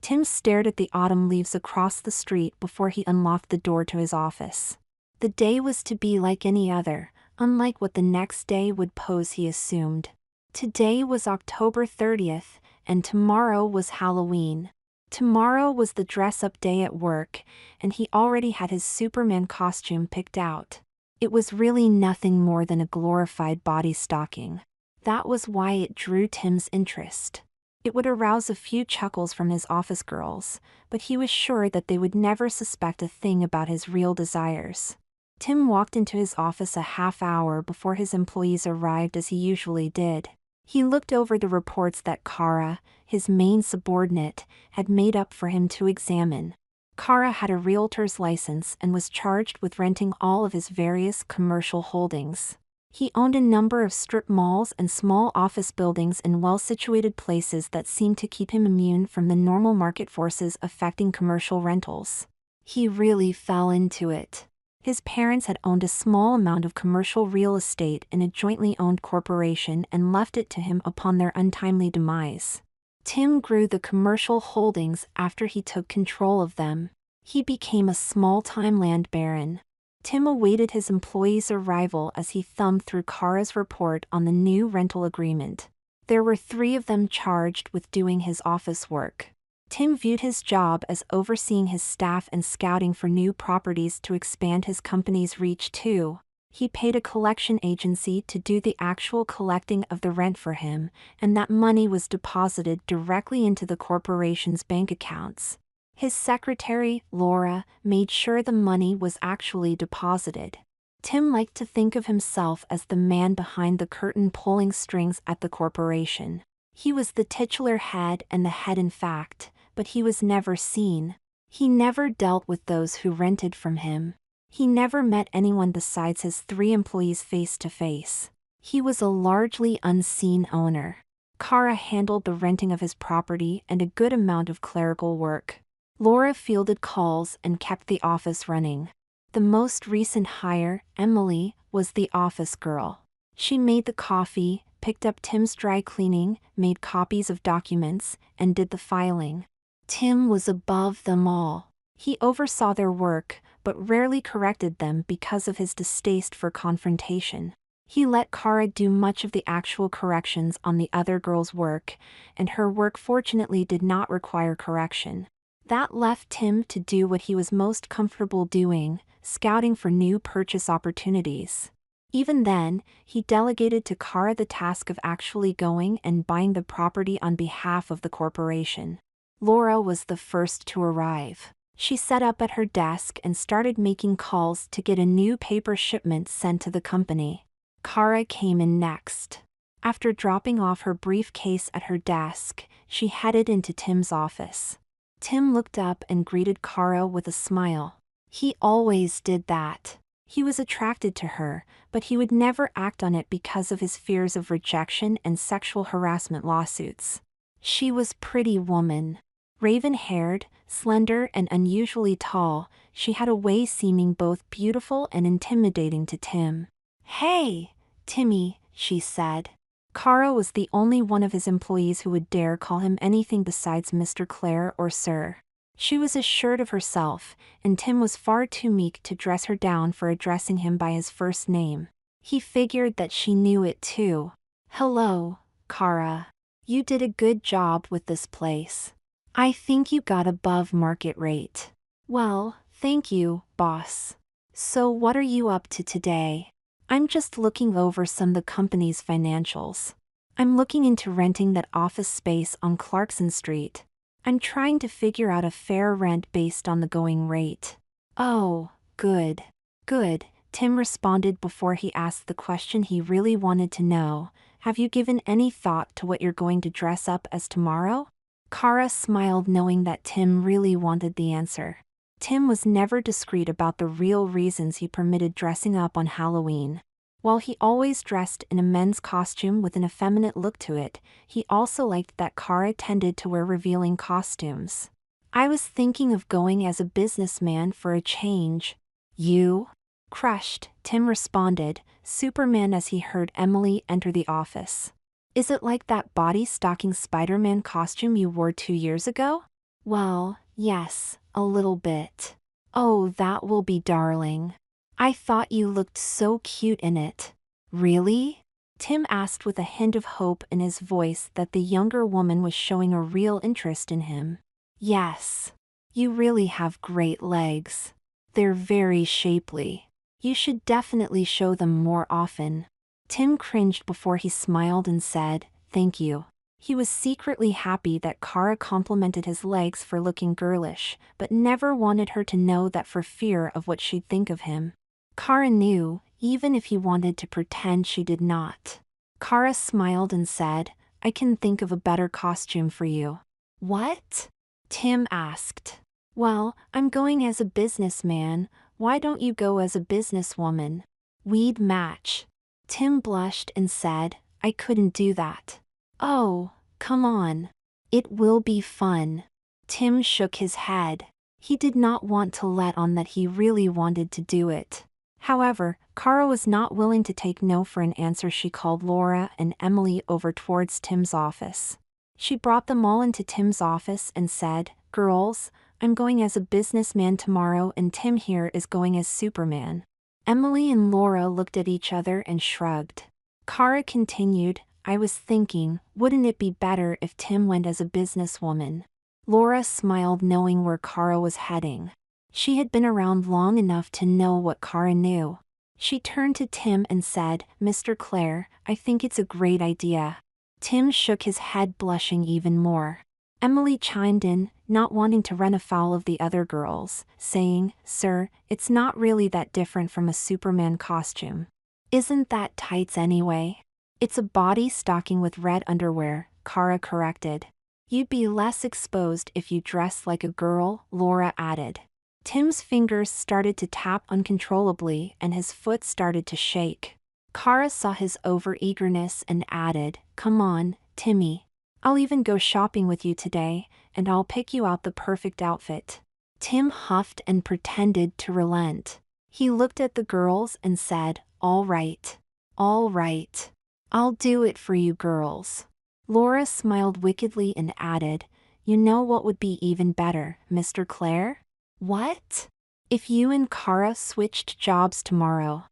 Tim stared at the autumn leaves across the street before he unlocked the door to his office. The day was to be like any other, unlike what the next day would pose, he assumed. Today was October 30th, and tomorrow was Halloween. Tomorrow was the dress-up day at work, and he already had his Superman costume picked out. It was really nothing more than a glorified body stocking. That was why it drew Tim's interest. It would arouse a few chuckles from his office girls, but he was sure that they would never suspect a thing about his real desires. Tim walked into his office a half hour before his employees arrived, as he usually did. He looked over the reports that Kara, his main subordinate, had made up for him to examine. Kara had a realtor's license and was charged with renting all of his various commercial holdings. He owned a number of strip malls and small office buildings in well-situated places that seemed to keep him immune from the normal market forces affecting commercial rentals. He really fell into it. His parents had owned a small amount of commercial real estate in a jointly owned corporation and left it to him upon their untimely demise. Tim grew the commercial holdings after he took control of them. He became a small-time land baron. Tim awaited his employees' arrival as he thumbed through Kara's report on the new rental agreement. There were 3 of them charged with doing his office work. Tim viewed his job as overseeing his staff and scouting for new properties to expand his company's reach too. He paid a collection agency to do the actual collecting of the rent for him, and that money was deposited directly into the corporation's bank accounts. His secretary, Laura, made sure the money was actually deposited. Tim liked to think of himself as the man behind the curtain pulling strings at the corporation. He was the titular head and the head in fact, but he was never seen. He never dealt with those who rented from him. He never met anyone besides his 3 employees face to face. He was a largely unseen owner. Kara handled the renting of his property and a good amount of clerical work. Laura fielded calls and kept the office running. The most recent hire, Emily, was the office girl. She made the coffee, picked up Tim's dry cleaning, made copies of documents, and did the filing. Tim was above them all. He oversaw their work, but rarely corrected them because of his distaste for confrontation. He let Kara do much of the actual corrections on the other girl's work, and her work fortunately did not require correction. That left Tim to do what he was most comfortable doing, scouting for new purchase opportunities. Even then, he delegated to Kara the task of actually going and buying the property on behalf of the corporation. Laura was the first to arrive. She sat up at her desk and started making calls to get a new paper shipment sent to the company. Kara came in next. After dropping off her briefcase at her desk, she headed into Tim's office. Tim looked up and greeted Kara with a smile. He always did that. He was attracted to her, but he would never act on it because of his fears of rejection and sexual harassment lawsuits. She was a pretty woman. Raven-haired, slender and unusually tall, she had a way seeming both beautiful and intimidating to Tim. "Hey, Timmy," she said. Kara was the only one of his employees who would dare call him anything besides Mr. Clare or Sir. She was assured of herself, and Tim was far too meek to dress her down for addressing him by his first name. He figured that she knew it too. "Hello, Kara. You did a good job with this place. I think you got above market rate." "Well, thank you, boss. So what are you up to today?" "I'm just looking over some of the company's financials. I'm looking into renting that office space on Clarkson Street. I'm trying to figure out a fair rent based on the going rate." "Oh, good. Good," Tim responded before he asked the question he really wanted to know. "Have you given any thought to what you're going to dress up as tomorrow?" Kara smiled, knowing that Tim really wanted the answer. Tim was never discreet about the real reasons he permitted dressing up on Halloween. While he always dressed in a men's costume with an effeminate look to it, he also liked that Kara tended to wear revealing costumes. "I was thinking of going as a businessman for a change." "You?" Crushed, Tim responded, Superman, as he heard Emily enter the office. "Is it like that body-stocking Spider-Man costume you wore 2 years ago?" Well, yes, a little bit. Oh, that will be darling. I thought you looked so cute in it. Really? Tim asked with a hint of hope in his voice that the younger woman was showing a real interest in him. Yes. You really have great legs. They're very shapely. You should definitely show them more often. Tim cringed before he smiled and said, "Thank you." He was secretly happy that Kara complimented his legs for looking girlish, but never wanted her to know that for fear of what she'd think of him. Kara knew, even if he wanted to pretend she did not. Kara smiled and said, "I can think of a better costume for you." "What?" Tim asked. "Well, I'm going as a businessman. Why don't you go as a businesswoman? We'd match." Tim blushed and said, "I couldn't do that." "Oh, come on. It will be fun." Tim shook his head. He did not want to let on that he really wanted to do it. However, Kara was not willing to take no for an answer. She called Laura and Emily over towards Tim's office. She brought them all into Tim's office and said, "Girls, I'm going as a businessman tomorrow and Tim here is going as Superman." Emily and Laura looked at each other and shrugged. Kara continued, "I was thinking, wouldn't it be better if Tim went as a businesswoman?" Laura smiled, knowing where Kara was heading. She had been around long enough to know what Kara knew. She turned to Tim and said, "Mr. Clare, I think it's a great idea." Tim shook his head, blushing even more. Emily chimed in, not wanting to run afoul of the other girls, saying, "Sir, it's not really that different from a Superman costume. Isn't that tights anyway?" "It's a body stocking with red underwear," Kara corrected. "You'd be less exposed if you dressed like a girl," Laura added. Tim's fingers started to tap uncontrollably and his foot started to shake. Kara saw his overeagerness and added, "Come on, Timmy. I'll even go shopping with you today, and I'll pick you out the perfect outfit." Tim huffed and pretended to relent. He looked at the girls and said, "All right. All right. I'll do it for you girls." Laura smiled wickedly and added, "You know what would be even better, Mr. Clare?" "What?" "If you and Kara switched jobs tomorrow."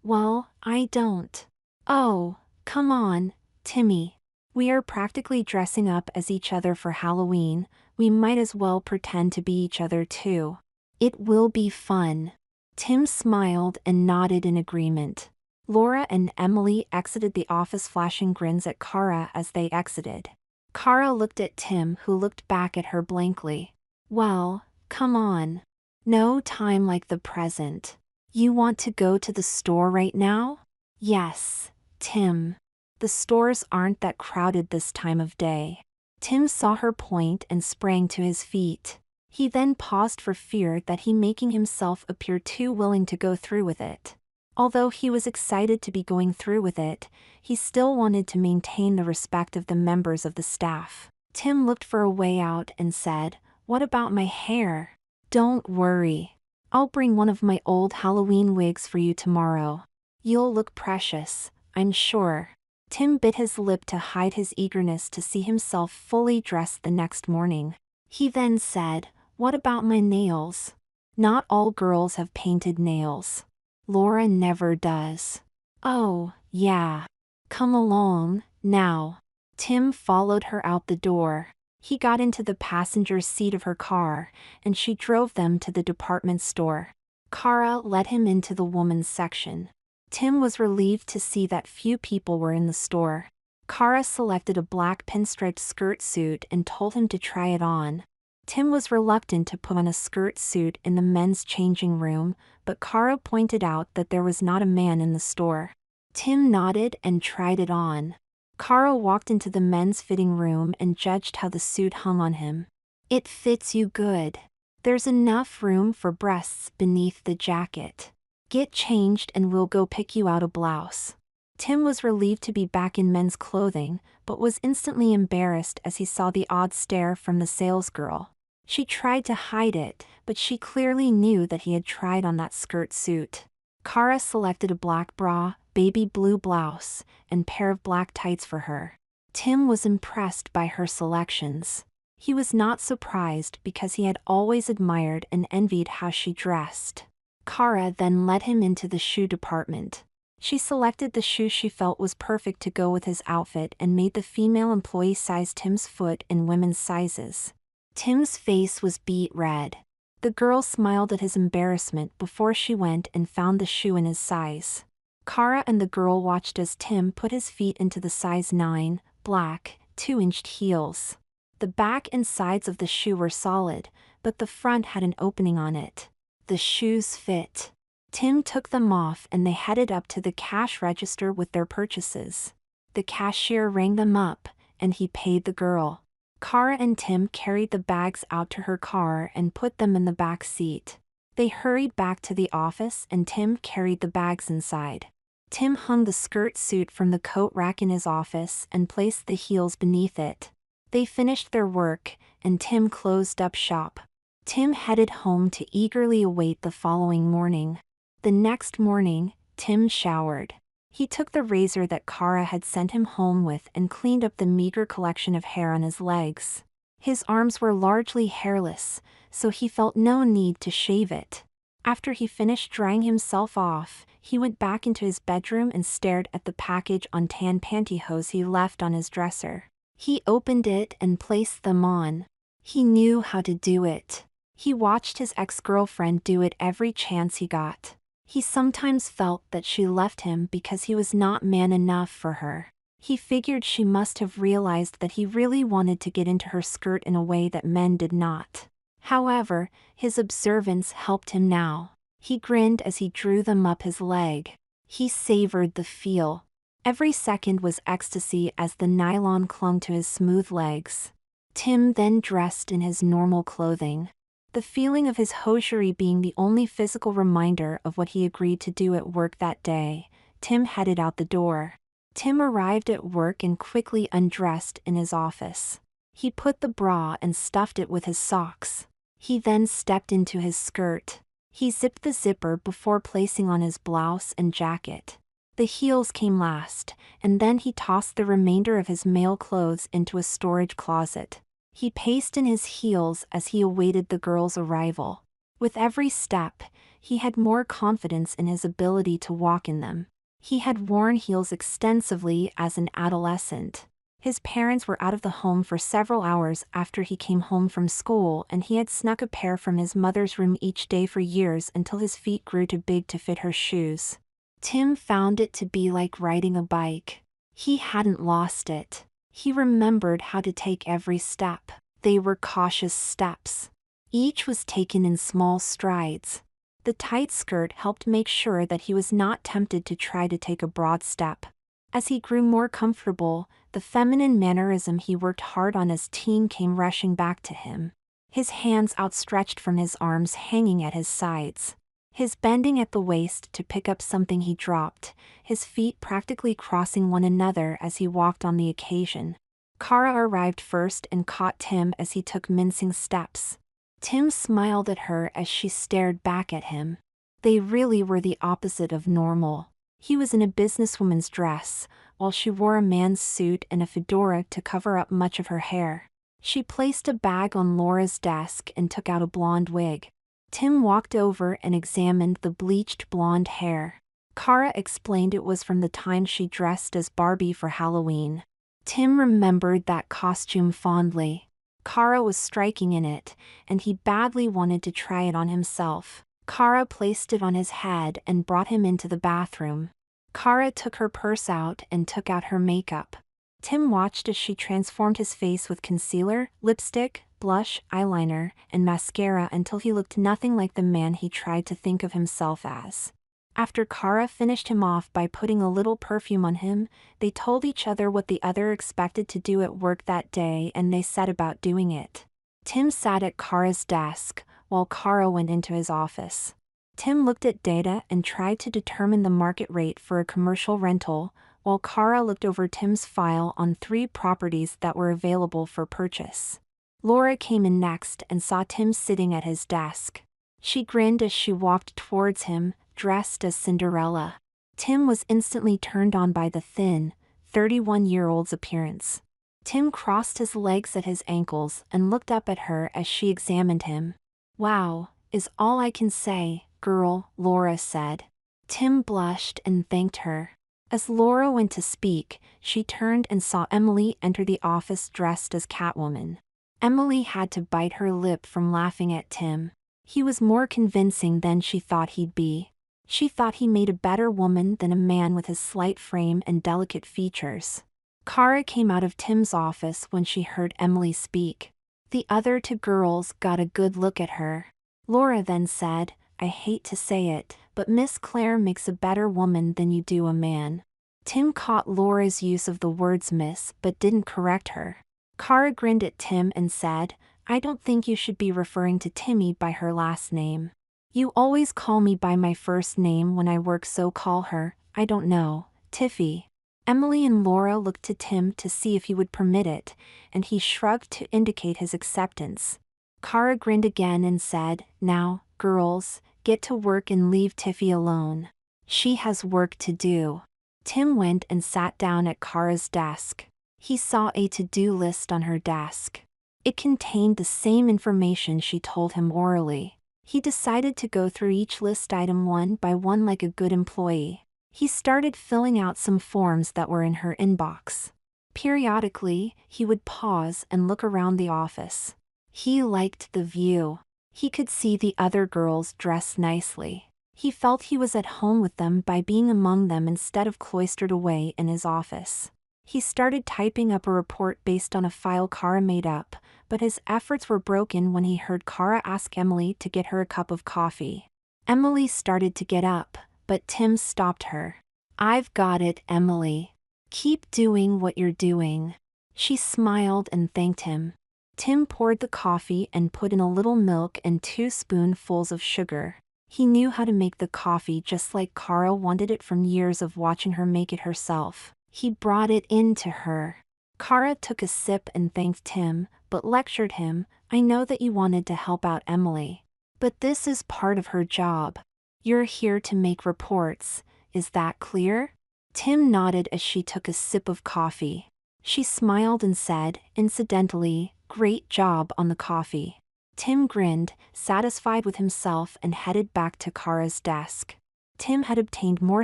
Well, I don't." "Oh, come on, Timmy. We are practically dressing up as each other for Halloween, we might as well pretend to be each other too. It will be fun." Tim smiled and nodded in agreement. Laura and Emily exited the office, flashing grins at Kara as they exited. Kara looked at Tim, who looked back at her blankly. "Well, come on. No time like the present. You want to go to the store right now?" "Yes, Tim. The stores aren't that crowded this time of day." Tim saw her point and sprang to his feet. He then paused for fear that he making himself appear too willing to go through with it. Although he was excited to be going through with it, he still wanted to maintain the respect of the members of the staff. Tim looked for a way out and said, "What about my hair?" "Don't worry. I'll bring one of my old Halloween wigs for you tomorrow. You'll look precious, I'm sure." Tim bit his lip to hide his eagerness to see himself fully dressed the next morning. He then said, "What about my nails?" "Not all girls have painted nails. Laura never does." "Oh, yeah. Come along, now." Tim followed her out the door. He got into the passenger seat of her car, and she drove them to the department store. Kara led him into the woman's section. Tim was relieved to see that few people were in the store. Kara selected a black pinstriped skirt suit and told him to try it on. Tim was reluctant to put on a skirt suit in the men's changing room, but Kara pointed out that there was not a man in the store. Tim nodded and tried it on. Kara walked into the men's fitting room and judged how the suit hung on him. "It fits you good. There's enough room for breasts beneath the jacket. Get changed and we'll go pick you out a blouse." Tim was relieved to be back in men's clothing, but was instantly embarrassed as he saw the odd stare from the salesgirl. She tried to hide it, but she clearly knew that he had tried on that skirt suit. Kara selected a black bra, baby blue blouse, and pair of black tights for her. Tim was impressed by her selections. He was not surprised because he had always admired and envied how she dressed. Kara then led him into the shoe department. She selected the shoe she felt was perfect to go with his outfit and made the female employee size Tim's foot in women's sizes. Tim's face was beet red. The girl smiled at his embarrassment before she went and found the shoe in his size. Kara and the girl watched as Tim put his feet into the size 9, black, 2-inch heels. The back and sides of the shoe were solid, but the front had an opening on it. The shoes fit. Tim took them off and they headed up to the cash register with their purchases. The cashier rang them up, and he paid the girl. Kara and Tim carried the bags out to her car and put them in the back seat. They hurried back to the office and Tim carried the bags inside. Tim hung the skirt suit from the coat rack in his office and placed the heels beneath it. They finished their work, and Tim closed up shop. Tim headed home to eagerly await the following morning. The next morning, Tim showered. He took the razor that Kara had sent him home with and cleaned up the meager collection of hair on his legs. His arms were largely hairless, so he felt no need to shave it. After he finished drying himself off, he went back into his bedroom and stared at the package on tan pantyhose he left on his dresser. He opened it and placed them on. He knew how to do it. He watched his ex-girlfriend do it every chance he got. He sometimes felt that she left him because he was not man enough for her. He figured she must have realized that he really wanted to get into her skirt in a way that men did not. However, his observance helped him now. He grinned as he drew them up his leg. He savored the feel. Every second was ecstasy as the nylon clung to his smooth legs. Tim then dressed in his normal clothing. The feeling of his hosiery being the only physical reminder of what he agreed to do at work that day, Tim headed out the door. Tim arrived at work and quickly undressed in his office. He put the bra and stuffed it with his socks. He then stepped into his skirt. He zipped the zipper before placing on his blouse and jacket. The heels came last, and then he tossed the remainder of his male clothes into a storage closet. He paced in his heels as he awaited the girl's arrival. With every step, he had more confidence in his ability to walk in them. He had worn heels extensively as an adolescent. His parents were out of the home for several hours after he came home from school, and he had snuck a pair from his mother's room each day for years until his feet grew too big to fit her shoes. Tim found it to be like riding a bike. He hadn't lost it. He remembered how to take every step. They were cautious steps. Each was taken in small strides. The tight skirt helped make sure that he was not tempted to try to take a broad step. As he grew more comfortable, the feminine mannerism he worked hard on as teen came rushing back to him. His hands outstretched from his arms hanging at his sides. His bending at the waist to pick up something he dropped, his feet practically crossing one another as he walked on the occasion. Kara arrived first and caught Tim as he took mincing steps. Tim smiled at her as she stared back at him. They really were the opposite of normal. He was in a businesswoman's dress, while she wore a man's suit and a fedora to cover up much of her hair. She placed a bag on Laura's desk and took out a blonde wig. Tim walked over and examined the bleached blonde hair. Kara explained it was from the time she dressed as Barbie for Halloween. Tim remembered that costume fondly. Kara was striking in it, and he badly wanted to try it on himself. Kara placed it on his head and brought him into the bathroom. Kara took her purse out and took out her makeup. Tim watched as she transformed his face with concealer, lipstick, blush, eyeliner, and mascara until he looked nothing like the man he tried to think of himself as. After Kara finished him off by putting a little perfume on him, they told each other what the other expected to do at work that day, and they set about doing it. Tim sat at Kara's desk, while Kara went into his office. Tim looked at data and tried to determine the market rate for a commercial rental, while Kara looked over Tim's file on 3 properties that were available for purchase. Laura came in next and saw Tim sitting at his desk. She grinned as she walked towards him, dressed as Cinderella. Tim was instantly turned on by the thin, 31-year-old's appearance. Tim crossed his legs at his ankles and looked up at her as she examined him. "Wow, is all I can say, girl," Laura said. Tim blushed and thanked her. As Laura went to speak, she turned and saw Emily enter the office dressed as Catwoman. Emily had to bite her lip from laughing at Tim. He was more convincing than she thought he'd be. She thought he made a better woman than a man with his slight frame and delicate features. Kara came out of Tim's office when she heard Emily speak. The other two girls got a good look at her. Laura then said, "I hate to say it, but Miss Claire makes a better woman than you do a man." Tim caught Laura's use of the words miss but didn't correct her. Kara grinned at Tim and said, "I don't think you should be referring to Timmy by her last name. You always call me by my first name when I work, so call her, I don't know, Tiffy." Emily and Laura looked to Tim to see if he would permit it, and he shrugged to indicate his acceptance. Kara grinned again and said, "Now, girls, get to work and leave Tiffy alone. She has work to do." Tim went and sat down at Kara's desk. He saw a to-do list on her desk. It contained the same information she told him orally. He decided to go through each list item one by one like a good employee. He started filling out some forms that were in her inbox. Periodically, he would pause and look around the office. He liked the view. He could see the other girls dressed nicely. He felt he was at home with them by being among them instead of cloistered away in his office. He started typing up a report based on a file Kara made up, but his efforts were broken when he heard Kara ask Emily to get her a cup of coffee. Emily started to get up, but Tim stopped her. "I've got it, Emily. Keep doing what you're doing." She smiled and thanked him. Tim poured the coffee and put in a little milk and 2 spoonfuls of sugar. He knew how to make the coffee just like Kara wanted it from years of watching her make it herself. He brought it in to her. Kara took a sip and thanked Tim, but lectured him, "I know that you wanted to help out Emily. But this is part of her job. You're here to make reports, is that clear?" Tim nodded as she took a sip of coffee. She smiled and said, incidentally, "Great job on the coffee." Tim grinned, satisfied with himself, and headed back to Kara's desk. Tim had obtained more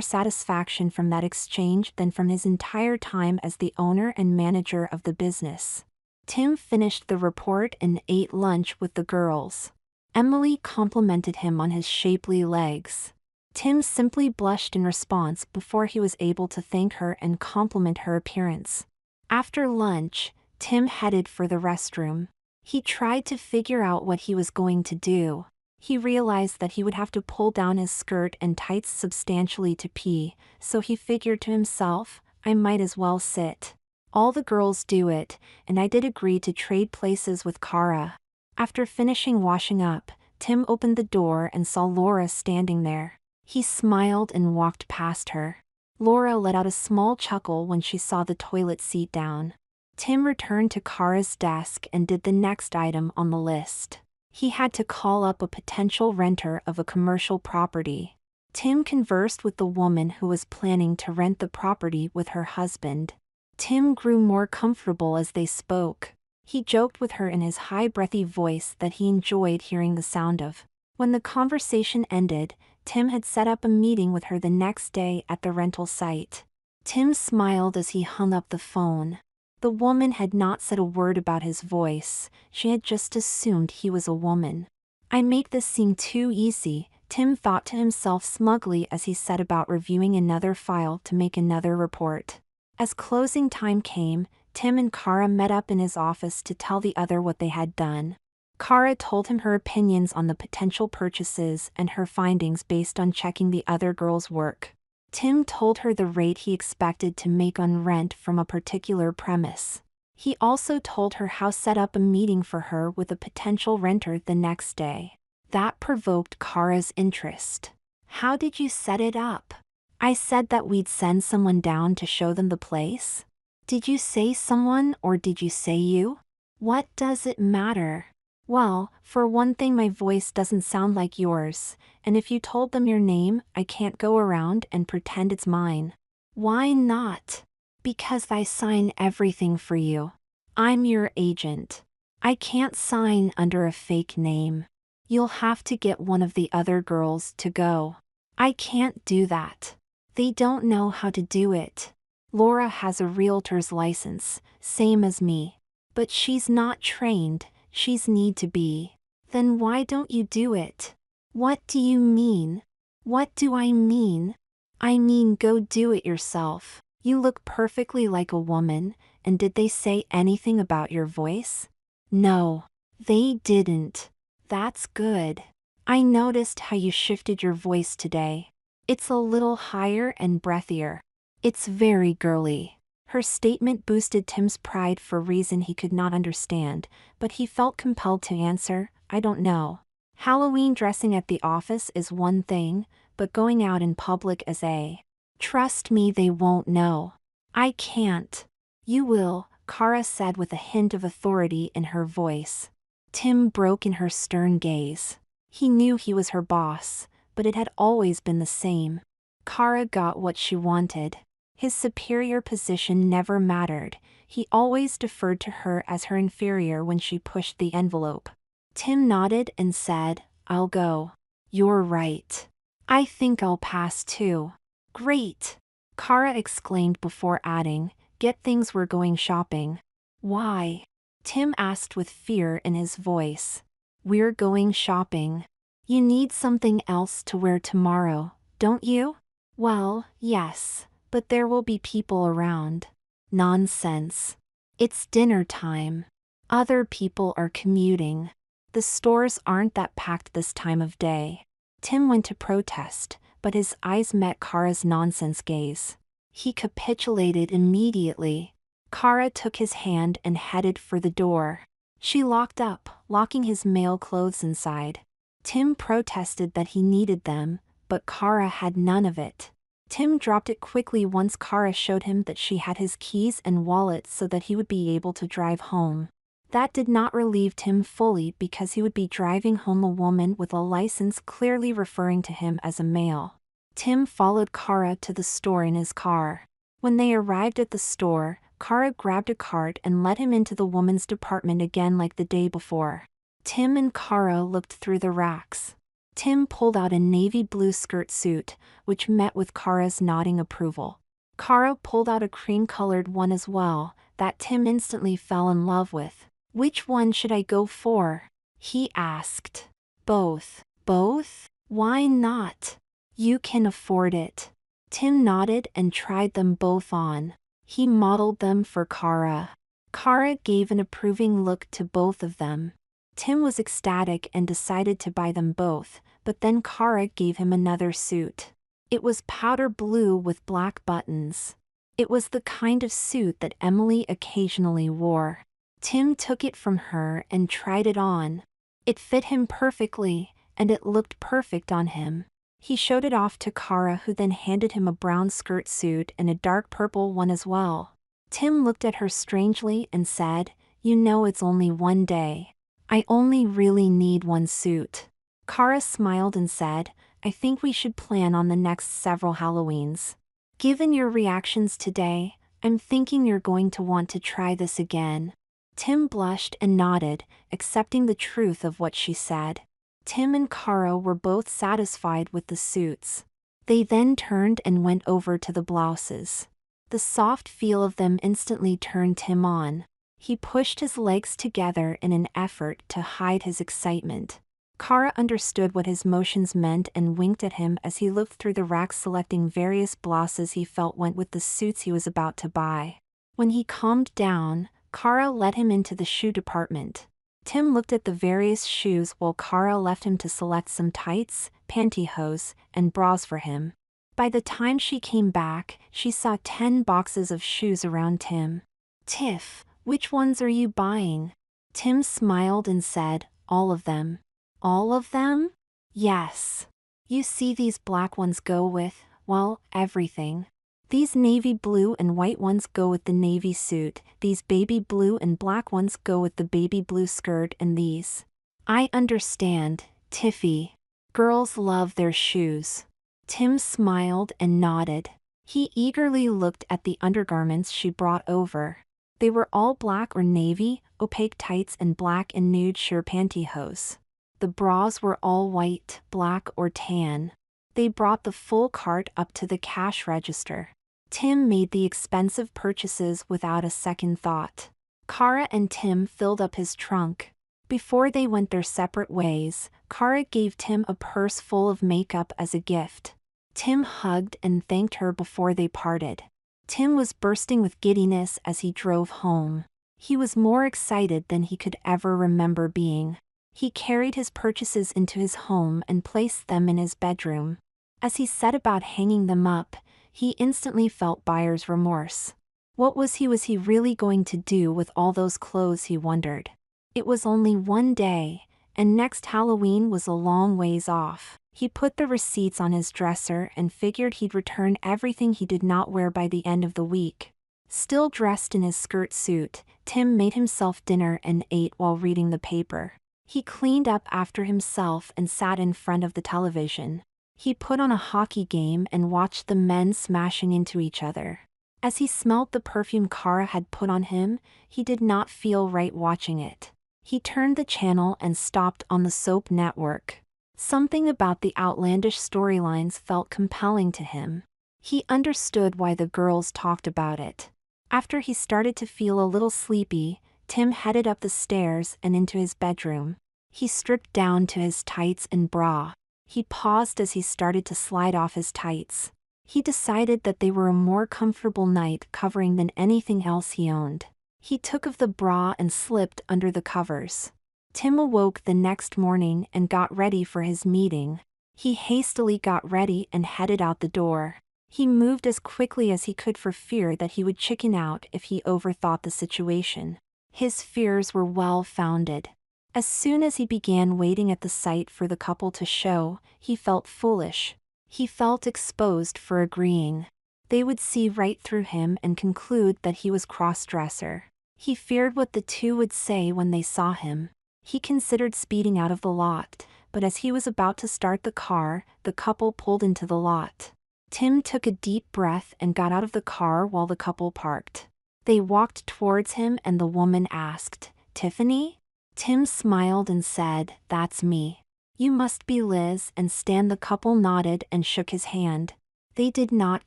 satisfaction from that exchange than from his entire time as the owner and manager of the business. Tim finished the report and ate lunch with the girls. Emily complimented him on his shapely legs. Tim simply blushed in response before he was able to thank her and compliment her appearance. After lunch, Tim headed for the restroom. He tried to figure out what he was going to do. He realized that he would have to pull down his skirt and tights substantially to pee, so he figured to himself, "I might as well sit. All the girls do it, and I did agree to trade places with Kara." After finishing washing up, Tim opened the door and saw Laura standing there. He smiled and walked past her. Laura let out a small chuckle when she saw the toilet seat down. Tim returned to Kara's desk and did the next item on the list. He had to call up a potential renter of a commercial property. Tim conversed with the woman who was planning to rent the property with her husband. Tim grew more comfortable as they spoke. He joked with her in his high breathy voice that he enjoyed hearing the sound of. When the conversation ended, Tim had set up a meeting with her the next day at the rental site. Tim smiled as he hung up the phone. The woman had not said a word about his voice, she had just assumed he was a woman. "I make this seem too easy," Tim thought to himself smugly as he set about reviewing another file to make another report. As closing time came, Tim and Kara met up in his office to tell the other what they had done. Kara told him her opinions on the potential purchases and her findings based on checking the other girls' work. Tim told her the rate he expected to make on rent from a particular premise. He also told her how set up a meeting for her with a potential renter the next day. That provoked Kara's interest. "How did you set it up?" "I said that we'd send someone down to show them the place." "Did you say someone or did you say you?" "What does it matter?" "Well, for one thing, my voice doesn't sound like yours, and if you told them your name, I can't go around and pretend it's mine." "Why not?" "Because I sign everything for you." I'm your agent. I can't sign under a fake name. You'll have to get one of the other girls to go. I can't do that. They don't know how to do it. Laura has a realtor's license, same as me. But she's not trained, she's need to be. Then why don't you do it? What do you mean? What do I mean? I mean go do it yourself. You look perfectly like a woman, and did they say anything about your voice? No, they didn't. That's good. I noticed how you shifted your voice today. It's a little higher and breathier. It's very girly. Her statement boosted Tim's pride for a reason he could not understand, but he felt compelled to answer, I don't know. Halloween dressing at the office is one thing, but going out in public is a. Trust me, they won't know. I can't. You will, Kara said with a hint of authority in her voice. Tim broke in her stern gaze. He knew he was her boss, but it had always been the same. Kara got what she wanted. His superior position never mattered. He always deferred to her as her inferior when she pushed the envelope. Tim nodded and said, I'll go. You're right. I think I'll pass too. Great! Kara exclaimed before adding, get things, we're going shopping. Why? Tim asked with fear in his voice. We're going shopping. You need something else to wear tomorrow, don't you? Well, yes, but there will be people around. Nonsense. It's dinner time. Other people are commuting. The stores aren't that packed this time of day. Tim went to protest, but his eyes met Kara's nonsense gaze. He capitulated immediately. Kara took his hand and headed for the door. She locked up, locking his male clothes inside. Tim protested that he needed them, but Kara had none of it. Tim dropped it quickly once Kara showed him that she had his keys and wallet so that he would be able to drive home. That did not relieve Tim fully because he would be driving home a woman with a license clearly referring to him as a male. Tim followed Kara to the store in his car. When they arrived at the store, Kara grabbed a cart and led him into the woman's department again like the day before. Tim and Kara looked through the racks. Tim pulled out a navy blue skirt suit, which met with Kara's nodding approval. Kara pulled out a cream-colored one as well, that Tim instantly fell in love with. Which one should I go for? He asked. Both. Both? Why not? You can afford it. Tim nodded and tried them both on. He modeled them for Kara. Kara gave an approving look to both of them. Tim was ecstatic and decided to buy them both, but then Kara gave him another suit. It was powder blue with black buttons. It was the kind of suit that Emily occasionally wore. Tim took it from her and tried it on. It fit him perfectly, and it looked perfect on him. He showed it off to Kara, who then handed him a brown skirt suit and a dark purple one as well. Tim looked at her strangely and said, You know it's only one day. I only really need one suit. Kara smiled and said, I think we should plan on the next several Halloweens. Given your reactions today, I'm thinking you're going to want to try this again. Tim blushed and nodded, accepting the truth of what she said. Tim and Kara were both satisfied with the suits. They then turned and went over to the blouses. The soft feel of them instantly turned Tim on. He pushed his legs together in an effort to hide his excitement. Kara understood what his motions meant and winked at him as he looked through the racks, selecting various blouses he felt went with the suits he was about to buy. When he calmed down, Kara led him into the shoe department. Tim looked at the various shoes while Kara left him to select some tights, pantyhose, and bras for him. By the time she came back, she saw 10 boxes of shoes around Tim. Tiff, which ones are you buying? Tim smiled and said, all of them. All of them? Yes. You see, these black ones go with, well, everything. These navy blue and white ones go with the navy suit, these baby blue and black ones go with the baby blue skirt, and these. I understand, Tiffy. Girls love their shoes. Tim smiled and nodded. He eagerly looked at the undergarments she brought over. They were all black or navy, opaque tights and black and nude sheer pantyhose. The bras were all white, black or tan. They brought the full cart up to the cash register. Tim made the expensive purchases without a second thought. Kara and Tim filled up his trunk. Before they went their separate ways, Kara gave Tim a purse full of makeup as a gift. Tim hugged and thanked her before they parted. Tim was bursting with giddiness as he drove home. He was more excited than he could ever remember being. He carried his purchases into his home and placed them in his bedroom. As he set about hanging them up, he instantly felt buyer's remorse. What was he really going to do with all those clothes, he wondered. It was only one day, and next Halloween was a long ways off. He put the receipts on his dresser and figured he'd return everything he did not wear by the end of the week. Still dressed in his skirt suit, Tim made himself dinner and ate while reading the paper. He cleaned up after himself and sat in front of the television. He put on a hockey game and watched the men smashing into each other. As he smelled the perfume Kara had put on him, he did not feel right watching it. He turned the channel and stopped on the soap network. Something about the outlandish storylines felt compelling to him. He understood why the girls talked about it. After he started to feel a little sleepy, Tim headed up the stairs and into his bedroom. He stripped down to his tights and bra. He paused as he started to slide off his tights. He decided that they were a more comfortable night covering than anything else he owned. He took off the bra and slipped under the covers. Tim awoke the next morning and got ready for his meeting. He hastily got ready and headed out the door. He moved as quickly as he could for fear that he would chicken out if he overthought the situation. His fears were well-founded. As soon as he began waiting at the site for the couple to show, he felt foolish. He felt exposed for agreeing. They would see right through him and conclude that he was cross-dresser. He feared what the two would say when they saw him. He considered speeding out of the lot, but as he was about to start the car, the couple pulled into the lot. Tim took a deep breath and got out of the car while the couple parked. They walked towards him and the woman asked, "Tiffany?" Tim smiled and said, "That's me." "You must be Liz," and Stan. The couple nodded and shook his hand. They did not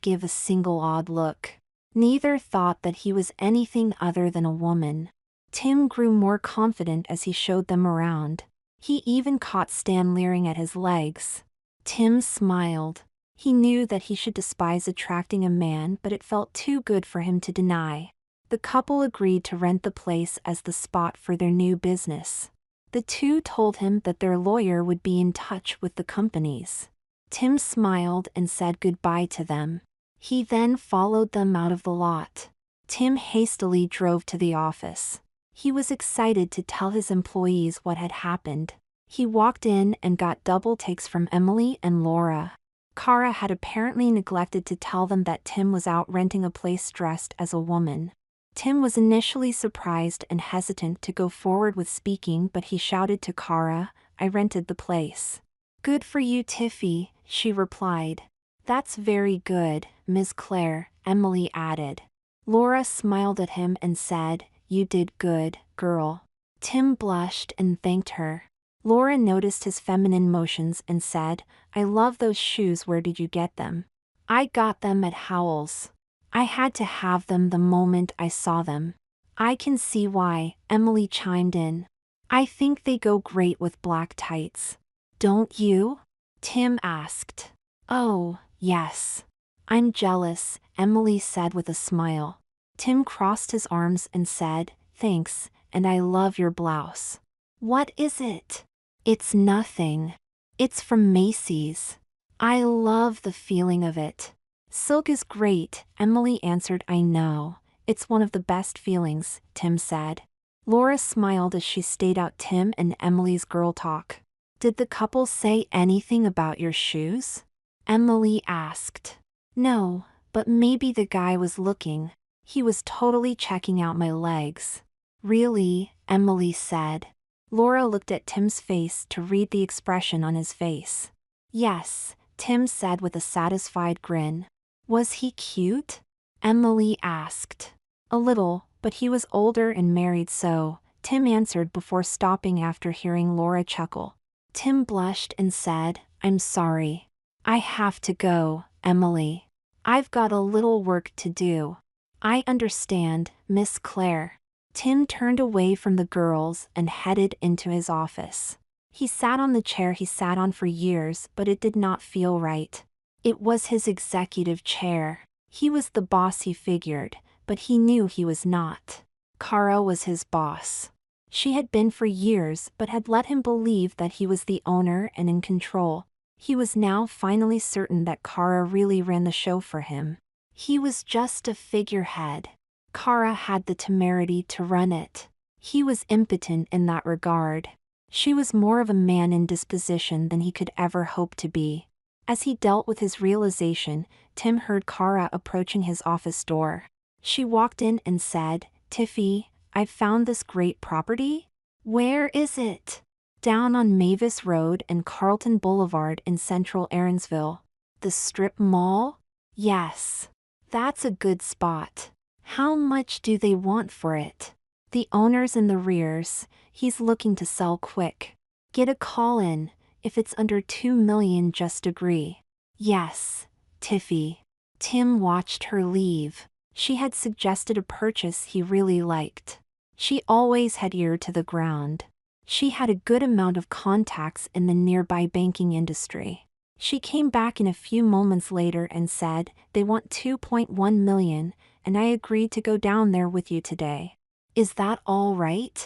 give a single odd look. Neither thought that he was anything other than a woman. Tim grew more confident as he showed them around. He even caught Stan leering at his legs. Tim smiled. He knew that he should despise attracting a man, but it felt too good for him to deny. The couple agreed to rent the place as the spot for their new business. The two told him that their lawyer would be in touch with the companies. Tim smiled and said goodbye to them. He then followed them out of the lot. Tim hastily drove to the office. He was excited to tell his employees what had happened. He walked in and got double takes from Emily and Laura. Kara had apparently neglected to tell them that Tim was out renting a place dressed as a woman. Tim was initially surprised and hesitant to go forward with speaking, but he shouted to Kara, "I rented the place." "Good for you, Tiffy," she replied. "That's very good, Ms. Claire," Emily added. Laura smiled at him and said, "You did good, girl." Tim blushed and thanked her. Laura noticed his feminine motions and said, "I love those shoes. Where did you get them?" "I got them at Howell's. I had to have them the moment I saw them." "I can see why," Emily chimed in. "I think they go great with black tights." "Don't you?" Tim asked. "Oh, yes. I'm jealous," Emily said with a smile. Tim crossed his arms and said, "Thanks, and I love your blouse." "What is it?" "It's nothing. It's from Macy's. I love the feeling of it." "Silk is great," Emily answered. "I know. It's one of the best feelings," Tim said. Laura smiled as she stayed out Tim and Emily's girl talk. "Did the couple say anything about your shoes?" Emily asked. "No, but maybe the guy was looking. He was totally checking out my legs." "Really?" Emily said. Laura looked at Tim's face to read the expression on his face. "Yes," Tim said with a satisfied grin. "Was he cute?" Emily asked. "A little, but he was older and married, so Tim answered before stopping after hearing Laura chuckle. Tim blushed and said, "I'm sorry. I have to go, Emily. I've got a little work to do." "I understand, Miss Claire." Tim turned away from the girls and headed into his office. He sat on the chair he sat on for years, but it did not feel right. It was his executive chair. He was the boss, he figured, but he knew he was not. Kara was his boss. She had been for years but had let him believe that he was the owner and in control. He was now finally certain that Kara really ran the show for him. He was just a figurehead. Kara had the temerity to run it. He was impotent in that regard. She was more of a man in disposition than he could ever hope to be. As he dealt with his realization, Tim heard Kara approaching his office door. She walked in and said, "Tiffy, I've found this great property." "Where is it?" "Down on Mavis Road and Carlton Boulevard in central Aaronsville." "The strip mall?" "Yes. That's a good spot." "How much do they want for it?" "The owner's in the rears. He's looking to sell quick." "Get a call in. If it's under $2 million, just agree." "Yes, Tiffy." Tim watched her leave. She had suggested a purchase he really liked. She always had ear to the ground. She had a good amount of contacts in the nearby banking industry. She came back in a few moments later and said, "They want $2.1 million, and I agreed to go down there with you today." "Is that all right?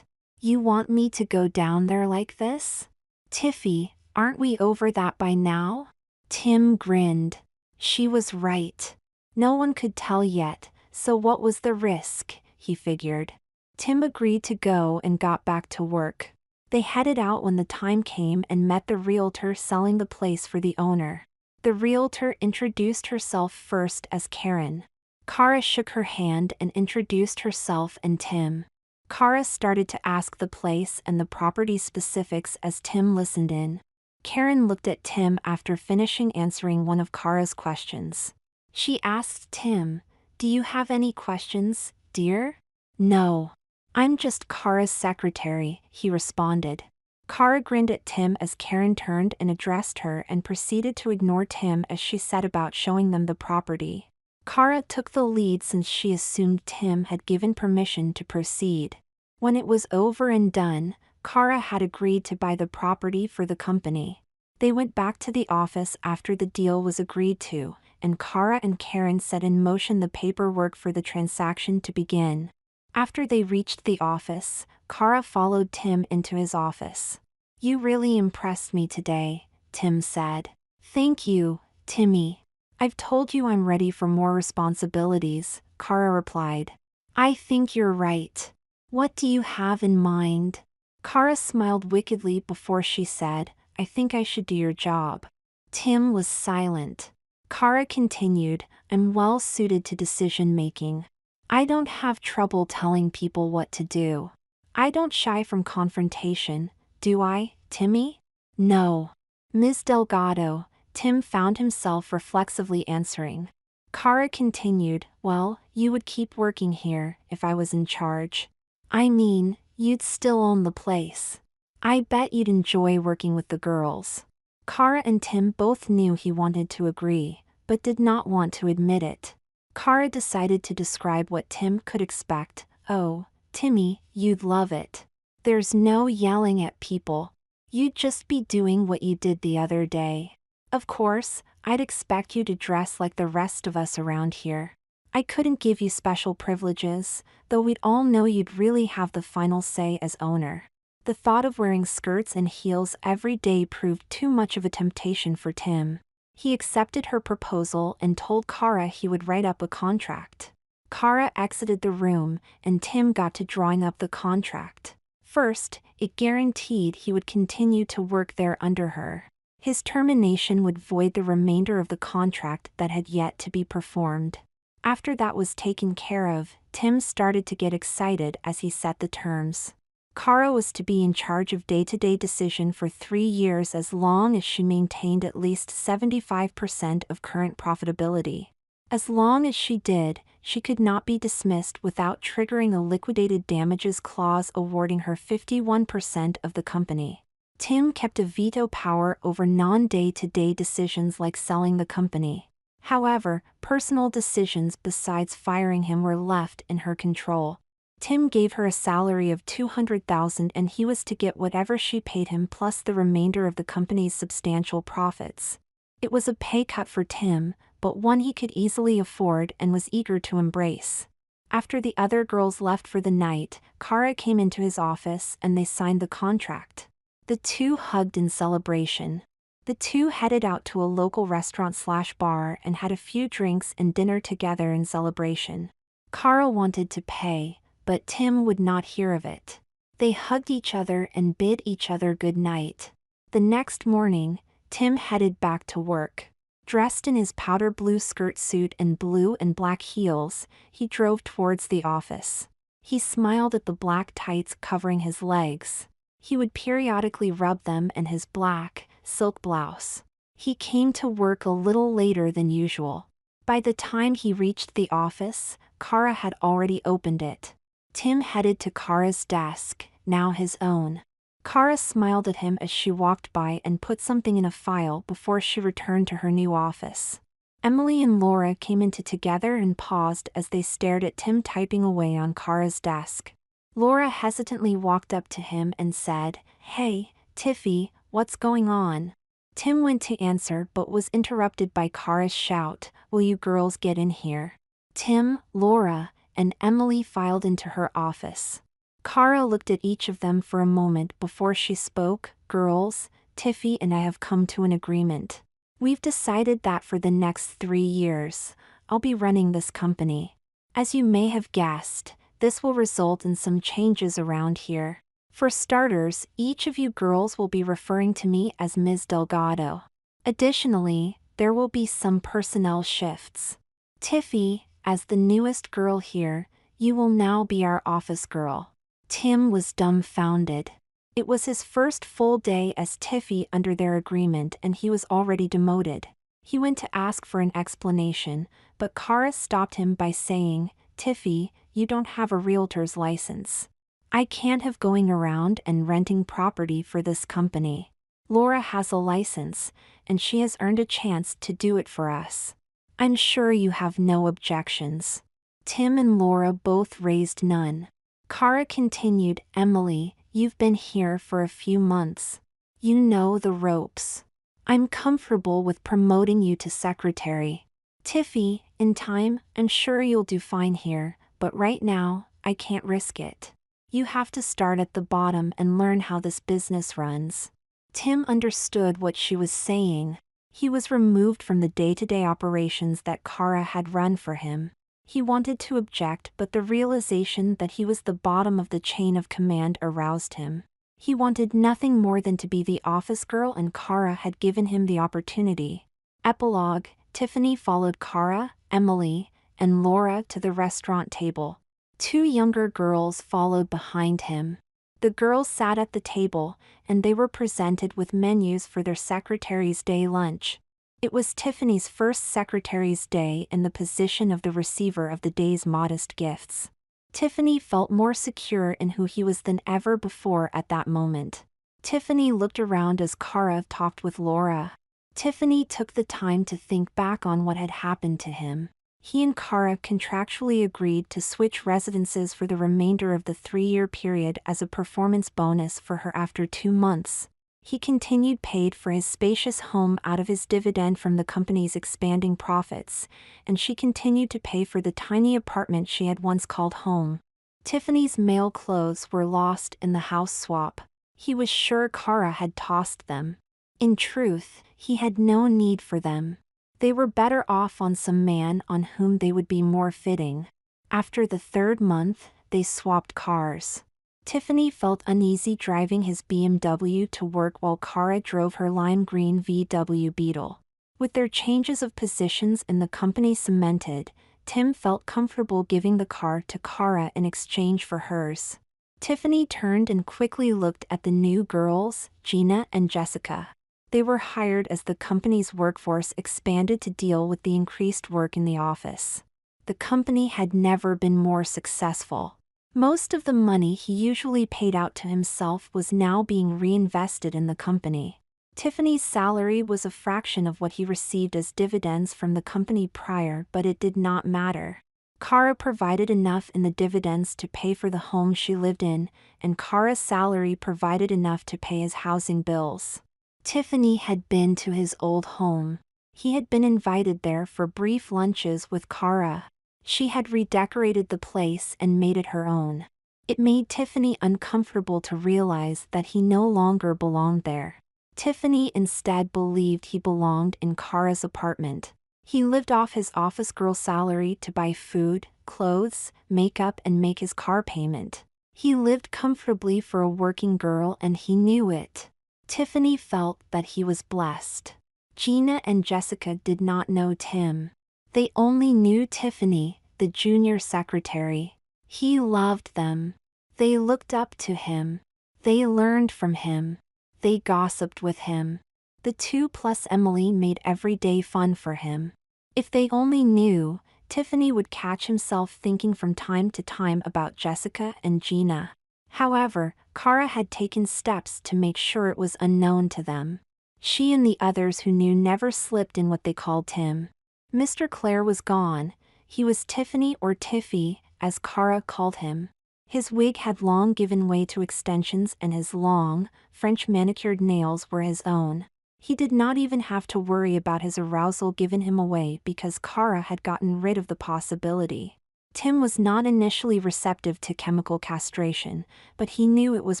You want me to go down there like this?" "Tiffy, aren't we over that by now?" Tim grinned. She was right. No one could tell yet, so what was the risk, he figured. Tim agreed to go and got back to work. They headed out when the time came and met the realtor selling the place for the owner. The realtor introduced herself first as Karen. Kara shook her hand and introduced herself and Tim. Kara started to ask the place and the property specifics as Tim listened in. Karen looked at Tim after finishing answering one of Kara's questions. She asked Tim, "Do you have any questions, dear?" "No. I'm just Kara's secretary," he responded. Kara grinned at Tim as Karen turned and addressed her and proceeded to ignore Tim as she set about showing them the property. Kara took the lead since she assumed Tim had given permission to proceed. When it was over and done, Kara had agreed to buy the property for the company. They went back to the office after the deal was agreed to, and Kara and Karen set in motion the paperwork for the transaction to begin. After they reached the office, Kara followed Tim into his office. "You really impressed me today," Tim said. "Thank you, Timmy. I've told you I'm ready for more responsibilities," Kara replied. "I think you're right. What do you have in mind?" Kara smiled wickedly before she said, "I think I should do your job." Tim was silent. Kara continued, "I'm well suited to decision-making. I don't have trouble telling people what to do. I don't shy from confrontation, do I, Timmy?" "No." "Ms. Delgado," Tim found himself reflexively answering. Kara continued, "Well, you would keep working here if I was in charge. I mean, you'd still own the place. I bet you'd enjoy working with the girls." Kara and Tim both knew he wanted to agree, but did not want to admit it. Kara decided to describe what Tim could expect. "Oh, Timmy, you'd love it. There's no yelling at people. You'd just be doing what you did the other day. Of course, I'd expect you to dress like the rest of us around here. I couldn't give you special privileges, though we'd all know you'd really have the final say as owner." The thought of wearing skirts and heels every day proved too much of a temptation for Tim. He accepted her proposal and told Kara he would write up a contract. Kara exited the room, and Tim got to drawing up the contract. First, it guaranteed he would continue to work there under her. His termination would void the remainder of the contract that had yet to be performed. After that was taken care of, Tim started to get excited as he set the terms. Kara was to be in charge of day-to-day decision for 3 years as long as she maintained at least 75% of current profitability. As long as she did, she could not be dismissed without triggering a liquidated damages clause awarding her 51% of the company. Tim kept a veto power over non-day-to-day decisions like selling the company. However, personal decisions besides firing him were left in her control. Tim gave her a salary of $200,000 and he was to get whatever she paid him plus the remainder of the company's substantial profits. It was a pay cut for Tim, but one he could easily afford and was eager to embrace. After the other girls left for the night, Kara came into his office and they signed the contract. The two hugged in celebration. The two headed out to a local restaurant/bar and had a few drinks and dinner together in celebration. Kara wanted to pay, but Tim would not hear of it. They hugged each other and bid each other good night. The next morning, Tim headed back to work. Dressed in his powder blue skirt suit and blue and black heels, he drove towards the office. He smiled at the black tights covering his legs. He would periodically rub them and his black, silk blouse. He came to work a little later than usual. By the time he reached the office, Kara had already opened it. Tim headed to Kara's desk, now his own. Kara smiled at him as she walked by and put something in a file before she returned to her new office. Emily and Laura came into together and paused as they stared at Tim typing away on Kara's desk. Laura hesitantly walked up to him and said, "Hey, Tiffy, what's going on?" Tim went to answer but was interrupted by Kara's shout, "Will you girls get in here?" Tim, Laura, and Emily filed into her office. Kara looked at each of them for a moment before she spoke. "Girls, Tiffy and I have come to an agreement. We've decided that for the next 3 years, I'll be running this company. As you may have guessed, this will result in some changes around here. For starters, each of you girls will be referring to me as Ms. Delgado. Additionally, there will be some personnel shifts. Tiffy, as the newest girl here, you will now be our office girl." Tim was dumbfounded. It was his first full day as Tiffy under their agreement and he was already demoted. He went to ask for an explanation, but Kara stopped him by saying, "Tiffy, you don't have a realtor's license. I can't have going around and renting property for this company. Laura has a license, and she has earned a chance to do it for us. I'm sure you have no objections." Tim and Laura both raised none. Kara continued, "Emily, you've been here for a few months. You know the ropes. I'm comfortable with promoting you to secretary. Tiffy, in time, I'm sure you'll do fine here, but right now, I can't risk it. You have to start at the bottom and learn how this business runs." Tim understood what she was saying. He was removed from the day-to-day operations that Kara had run for him. He wanted to object, but the realization that he was the bottom of the chain of command aroused him. He wanted nothing more than to be the office girl and Kara had given him the opportunity. Epilogue: Tiffany followed Kara, Emily, and Laura to the restaurant table. 2 younger girls followed behind him. The girls sat at the table, and they were presented with menus for their Secretary's Day lunch. It was Tiffany's first Secretary's Day in the position of the receiver of the day's modest gifts. Tiffany felt more secure in who he was than ever before at that moment. Tiffany looked around as Kara talked with Laura. Tiffany took the time to think back on what had happened to him. He and Kara contractually agreed to switch residences for the remainder of the 3-year period as a performance bonus for her after 2 months. He continued paid for his spacious home out of his dividend from the company's expanding profits, and she continued to pay for the tiny apartment she had once called home. Tiffany's male clothes were lost in the house swap. He was sure Kara had tossed them. In truth, he had no need for them. They were better off on some man on whom they would be more fitting. After the 3rd month, they swapped cars. Tiffany felt uneasy driving his BMW to work while Kara drove her lime green VW Beetle. With their changes of positions in the company cemented, Tim felt comfortable giving the car to Kara in exchange for hers. Tiffany turned and quickly looked at the new girls, Gina and Jessica. They were hired as the company's workforce expanded to deal with the increased work in the office. The company had never been more successful. Most of the money he usually paid out to himself was now being reinvested in the company. Tiffany's salary was a fraction of what he received as dividends from the company prior, but it did not matter. Kara provided enough in the dividends to pay for the home she lived in, and Kara's salary provided enough to pay his housing bills. Tiffany had been to his old home. He had been invited there for brief lunches with Kara. She had redecorated the place and made it her own. It made Tiffany uncomfortable to realize that he no longer belonged there. Tiffany instead believed he belonged in Kara's apartment. He lived off his office girl salary to buy food, clothes, makeup, and make his car payment. He lived comfortably for a working girl, and he knew it. Tiffany felt that he was blessed. Gina and Jessica did not know Tim. They only knew Tiffany, the junior secretary. He loved them. They looked up to him. They learned from him. They gossiped with him. The two plus Emily made every day fun for him. If they only knew, Tiffany would catch himself thinking from time to time about Jessica and Gina. However, Kara had taken steps to make sure it was unknown to them. She and the others who knew never slipped in what they called Tim. Mr. Clare was gone. He was Tiffany, or Tiffy, as Kara called him. His wig had long given way to extensions, and his long, French manicured nails were his own. He did not even have to worry about his arousal given him away because Kara had gotten rid of the possibility. Tim was not initially receptive to chemical castration, but he knew it was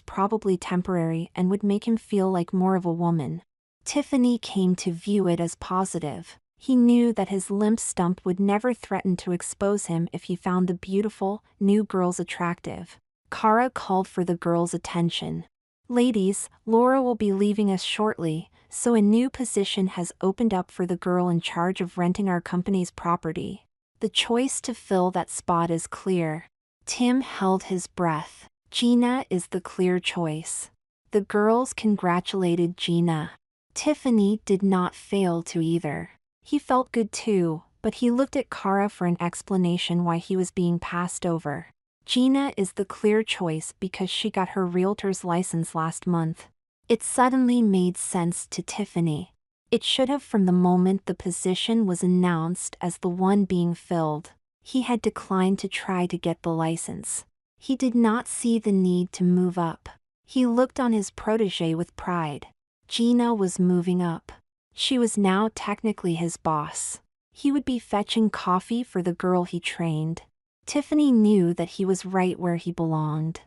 probably temporary and would make him feel like more of a woman. Tiffany came to view it as positive. He knew that his limp stump would never threaten to expose him if he found the beautiful, new girls attractive. Kara called for the girls' attention. "Ladies, Laura will be leaving us shortly, so a new position has opened up for the girl in charge of renting our company's property. The choice to fill that spot is clear." Tim held his breath. Gina is the clear choice. The girls congratulated Gina. Tiffany did not fail to either. He felt good too, but he looked at Kara for an explanation why he was being passed over. Gina is the clear choice because she got her realtor's license last month. It suddenly made sense to Tiffany. It should have from the moment the position was announced as the one being filled. He had declined to try to get the license. He did not see the need to move up. He looked on his protégé with pride. Gina was moving up. She was now technically his boss. He would be fetching coffee for the girl he trained. Tiffany knew that he was right where he belonged.